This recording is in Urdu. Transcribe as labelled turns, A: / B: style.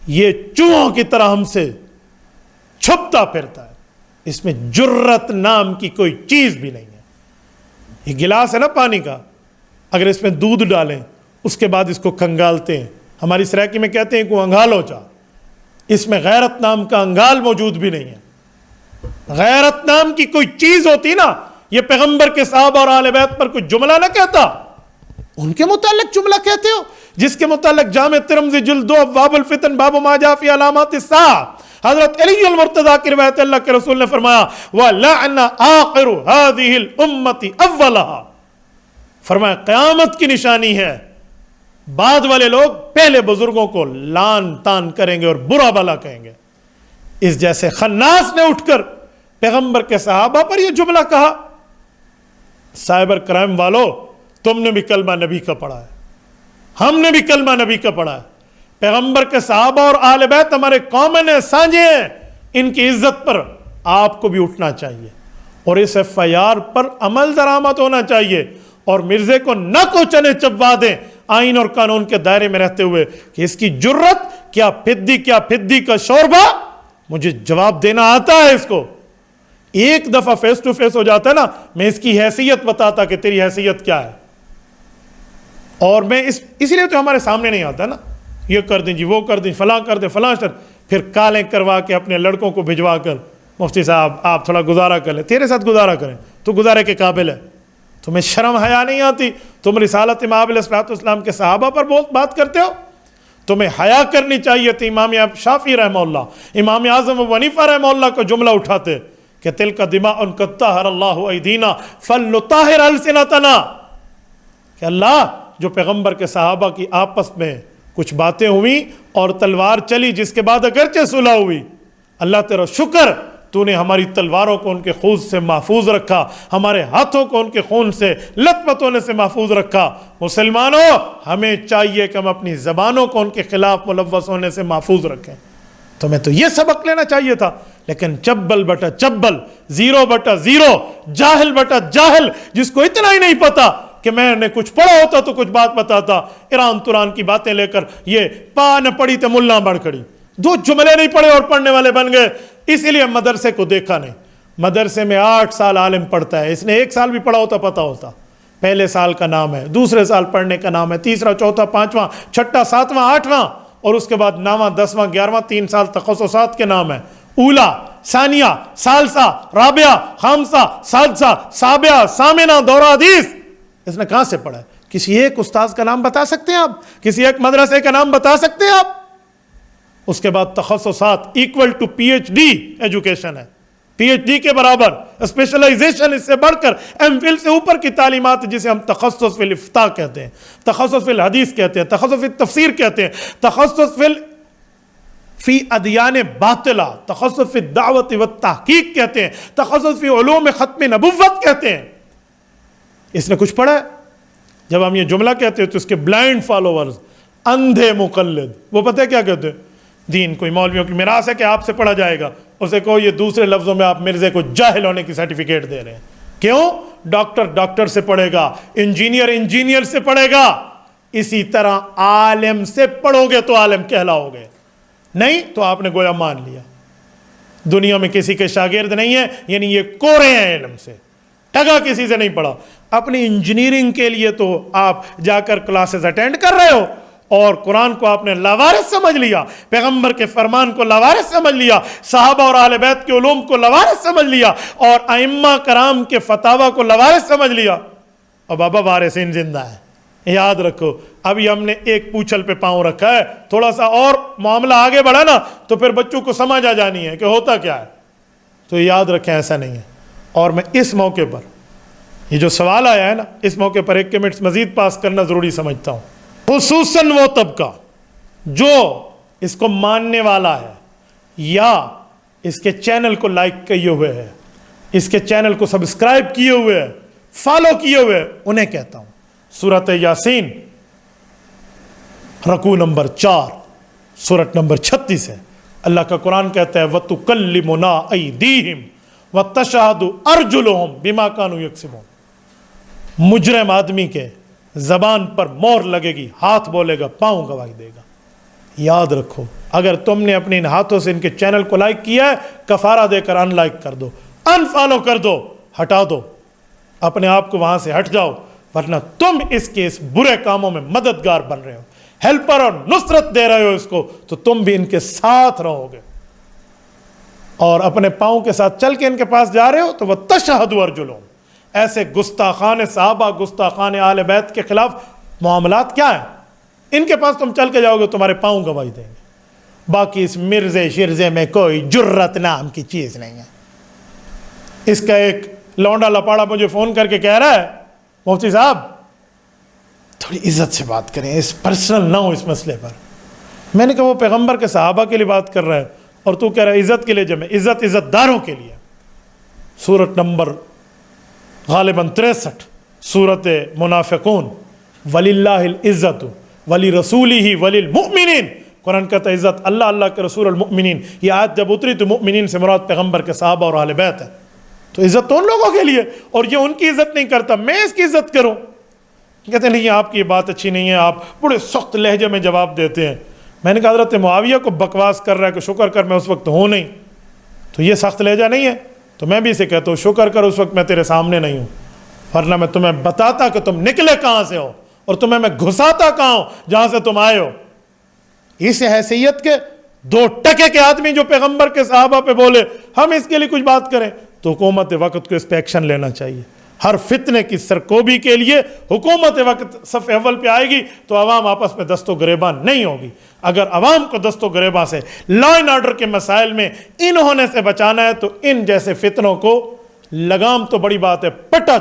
A: یہ چوہوں کی طرح ہم سے چھپتا پھرتا ہے، اس میں جرت نام کی کوئی چیز بھی نہیں ہے۔ یہ گلاس ہے نا پانی کا، اگر اس میں دودھ ڈالیں اس کے بعد اس کو کھنگالتے ہیں، ہماری سرائکی میں کہتے ہیں کو انگالو چا، اس میں غیرت نام کا انگال موجود بھی نہیں ہے۔ غیرت نام کی کوئی چیز ہوتی نا، یہ پیغمبر کے صحابہ اور اہل بیت پر کوئی جملہ نہ کہتا، ان کے متعلق جملہ کہتے ہو، جس کے متعلق جامع ترمذی جلد 2 ابواب الفتن باب ما جاء فی علامات الساعہ، حضرت علی المرتضیٰ کی روایت، اللہ کے رسول نے فرمایا وَلَعْنَ آخِرُ هَذِهِ الْأُمَّةِ أَوَّلَهَا، فرمایا قیامت کی نشانی ہے بعد والے لوگ پہلے بزرگوں کو لان تان کریں گے اور برا بلا کہیں گے۔ اس جیسے خناس نے اٹھ کر پیغمبر کے صحابہ پر یہ جملہ کہا۔ سائبر کرائم والو، تم نے بھی کلمہ نبی کا پڑھا ہے، ہم نے بھی کلمہ نبی کا پڑھا ہے، پیغمبر کے صحابہ اور آل بیت ہمارے کامن ہیں، سانجے ہیں، ان کی عزت پر آپ کو بھی اٹھنا چاہیے اور اس ایف آئی آر پر عمل درآمد ہونا چاہیے، اور مرزے کو نہ کو چنے چبوا دیں آئین اور قانون کے دائرے میں رہتے ہوئے کہ اس کی جرت کیا پھدی کا شوربہ، مجھے جواب دینا آتا ہے اس کو۔ ایک دفعہ فیس ٹو فیس ہو جاتا ہے نا، میں اس کی حیثیت بتاتا کہ تیری حیثیت کیا ہے، اور میں اسی لیے تو ہمارے سامنے نہیں آتا نا، یہ کر دیں جی، وہ کر دیں، فلاں کر دیں، فلاں شر، پھر کالیں کروا کے اپنے لڑکوں کو بھجوا کر مفتی صاحب آپ تھوڑا گزارا کر لیں، تیرے ساتھ گزارا کریں، تو گزارے کے قابل ہے، تمہیں شرم حیا نہیں آتی؟ تم رسالت امام علیہ السلام کے صحابہ پر بات کرتے ہو، تمہیں حیا کرنی چاہیے تھی۔ امام شافعی رحمہ اللہ، امام اعظم ابو حنیفہ رحمہ اللہ کا جملہ اٹھاتے کہ تلک دماء قد طہر اللہ ایدینا فلنطہر السنتنا، کہ اللہ جو پیغمبر کے صحابہ کی آپس میں کچھ باتیں ہوئیں اور تلوار چلی، جس کے بعد اگرچہ صلح ہوئی، اللہ تیرا شکر تو نے ہماری تلواروں کو ان کے خون سے محفوظ رکھا، ہمارے ہاتھوں کو ان کے خون سے لت پت ہونے سے محفوظ رکھا۔ مسلمانوں، ہمیں چاہیے کہ ہم اپنی زبانوں کو ان کے خلاف ملوث ہونے سے محفوظ رکھیں۔ تمہیں تو یہ سبق لینا چاہیے تھا، لیکن چبل بٹا چبل، 0/0، جاہل بٹا جاہل، جس کو اتنا ہی نہیں پتا کہ میں نے کچھ پڑھا ہوتا تو کچھ بات بتاتا، ایران توران کی باتیں لے کر یہ پا نہ پڑی تو ملا بڑھ کھڑی، 2 جملے نہیں پڑھے اور پڑھنے والے بن گئے۔ اسی لیے مدرسے کو دیکھا نہیں، مدرسے میں 8 سال عالم پڑھتا ہے، اس نے 1 سال بھی پڑھا ہوتا پتا ہوتا، پہلے سال کا نام ہے، دوسرے سال پڑھنے کا نام ہے، تیسرا، چوتھا، پانچواں، چھٹا، ساتواں، آٹھواں، اور اس کے بعد 9واں، 10واں، 11واں، 3 سال تخصصات کے نام ہے، اولا، ثانیہ، ثالثہ، رابعہ، خامسہ، سادسہ، سابعہ، ثامنہ، دورہ حدیث۔ اس نے کہاں سے پڑھا ہے؟ کسی ایک استاذ کا نام بتا سکتے ہیں آپ؟ کسی ایک مدرسے کا نام بتا سکتے ہیں آپ؟ اس کے بعد تخصصات equal to P H D education ہے، پی ایچ ڈی کے برابر اسپیشلائزیشن، اس سے بڑھ کر ایم فل سے اوپر کی تعلیمات، جسے ہم تخصص فی الافتاء کہتے ہیں، تخصص فی الحدیث کہتے ہیں، تخصص فی التفسیر کہتے ہیں، تخصص فی ادیان باطلہ، تخصص فی الدعوت والتحقیق کہتے ہیں، تخصص فی علوم ختم نبوت کہتے ہیں۔ اس نے کچھ پڑھا ہے؟ جب ہم یہ جملہ کہتے ہیں تو اس کے بلائنڈ فالوورز، اندھے مقلد، وہ پتہ ہے کیا کہتے ہیں؟ دین کوئی مولویوں کی میراث ہے کہ آپ سے پڑھا جائے گا، اسے کہو یہ دوسرے لفظوں میں آپ مرزے کو جاہل ہونے کی سرٹیفکیٹ دے رہے ہیں۔ کیوں؟ ڈاکٹر سے پڑھے گا، انجینئر سے پڑھے گا، اسی طرح عالم سے پڑھو گے تو عالم کہلاؤ گے، نہیں تو آپ نے گویا مان لیا دنیا میں کسی کے شاگرد نہیں ہے، یعنی یہ کورے ہیں علم سے، ٹگا کسی سے نہیں پڑھا۔ اپنی انجینئرنگ کے لیے تو آپ جا کر کلاسز اٹینڈ کر رہے ہو، اور قرآن کو آپ نے لاوارث سمجھ لیا، پیغمبر کے فرمان کو لاوارث سمجھ لیا، صحابہ اور اہل بیت کے علوم کو لاوارث سمجھ لیا، اور ائمہ کرام کے فتاوی کو لاوارث سمجھ لیا، اور بابا وارثین زندہ ہے۔ یاد رکھو، ابھی ہم نے ایک پوچھل پہ پاؤں رکھا ہے، تھوڑا سا اور معاملہ آگے بڑھا نا تو پھر بچوں کو سمجھ آ جانی ہے کہ ہوتا کیا ہے، تو یاد رکھیں ایسا نہیں ہے۔ اور میں اس موقع پر یہ جو سوال آیا ہے نا، اس موقع پر 1 منٹ مزید پاس کرنا ضروری سمجھتا ہوں، خصوصاً وہ طبقہ جو اس کو ماننے والا ہے یا اس کے چینل کو لائک کیے ہوئے ہے، اس کے چینل کو سبسکرائب کیے ہوئے ہے، فالو کیے ہوئے، انہیں کہتا ہوں سورۃ یاسین رکوع نمبر 4 سورۃ نمبر 36 ہے۔ اللہ کا قرآن کہتا ہے وَتُكَلِّمُنَا أَيْدِيهِمْ وَتَشْهَدُ أَرْجُلُهُمْ بِمَا كَانُوا يَكْسِبُونَ، مجرم آدمی کے زبان پر مور لگے گی، ہاتھ بولے گا، پاؤں گواہی دے گا۔ یاد رکھو، اگر تم نے اپنے ان ہاتھوں سے ان کے چینل کو لائک کیا ہے، کفارہ دے کر ان لائک کر دو، ان فالو کر دو، ہٹا دو، اپنے آپ کو وہاں سے ہٹ جاؤ، ورنہ تم اس کے اس برے کاموں میں مددگار بن رہے ہو، ہیلپر اور نصرت دے رہے ہو اس کو، تو تم بھی ان کے ساتھ رہو گے۔ اور اپنے پاؤں کے ساتھ چل کے ان کے پاس جا رہے ہو تو وہ تشہدوا ارجلہم، ایسے گستاخان صحابہ، گستاخان اہل بیت کے خلاف معاملات کیا ہیں؟ ان کے پاس تم چل کے جاؤ گے، تمہارے پاؤں گواہی دیں گے۔ باقی اس مرزے شرزے میں کوئی جرت نام کی چیز نہیں ہے۔ اس کا ایک لونڈا لپاڑا مجھے فون کر کے کہہ رہا ہے، مفتی صاحب تھوڑی عزت سے بات کریں، اس پرسنل نہ ہو اس مسئلے پر۔ میں نے کہا وہ پیغمبر کے صحابہ کے لیے بات کر رہا ہے اور تو کہہ رہا ہے عزت کے لیے، جب میں عزت داروں کے لیے۔ سورت نمبر غالباً 63، سورت منافقون، وَلِلَّهِ الْعِزَّةُ وَلِرَسُولِهِ وَلِلْمُؤْمِنِينَ، قرآن کہتا ہے عزت اللہ، اللہ کے رسول، المؤمنین۔ یہ آیت جب اتری تو مؤمنین سے مراد پیغمبر کے صحابہ اور اہل بیت ہے، تو عزت تو ان لوگوں کے لیے، اور یہ ان کی عزت نہیں کرتا، میں اس کی عزت کروں؟ کہتے ہیں نہیں آپ کی یہ بات اچھی نہیں ہے، آپ بڑے سخت لہجے میں جواب دیتے ہیں۔ میں نے کہا حضرت معاویہ کو بکواس کر رہا ہے کہ شکر کر میں اس وقت ہوں نہیں، تو یہ سخت لہجہ نہیں ہے؟ تو میں بھی اسے کہتا ہوں شکر کر اس وقت میں تیرے سامنے نہیں ہوں، ورنہ میں تمہیں بتاتا کہ تم نکلے کہاں سے ہو، اور تمہیں میں گھساتا کہاں ہوں جہاں سے تم آئے ہو۔ اس حیثیت کے 2 ٹکے کے آدمی جو پیغمبر کے صحابہ پہ بولے ہم اس کے لیے کچھ بات کریں، تو حکومت وقت کو اس پہ ایکشن لینا چاہیے۔ ہر فتنے کی سرکوبی کے لیے حکومت وقت صف اول پہ آئے گی تو عوام آپس میں دست و گریباں نہیں ہوگی۔ اگر عوام کو دست و گریباں سے، لا اینڈ آرڈر کے مسائل میں ان ہونے سے بچانا ہے تو ان جیسے فتنوں کو لگام تو بڑی بات ہے، پٹا